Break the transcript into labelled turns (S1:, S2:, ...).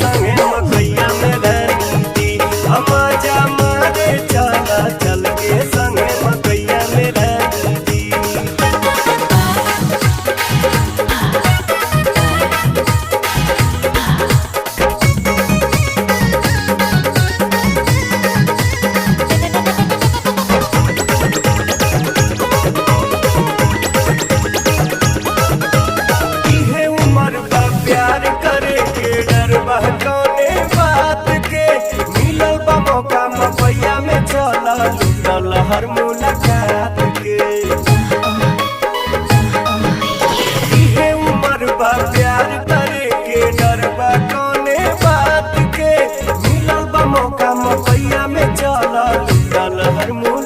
S1: संगे मकैया में रहती। हम जा मारे चला चल के संगे मकैया में रहती। इहे उम्र बा प्यार करे के, डर बा कौने बात के। मिलल बा मौका मकैया में चला, लूटल हर मुलाकात के।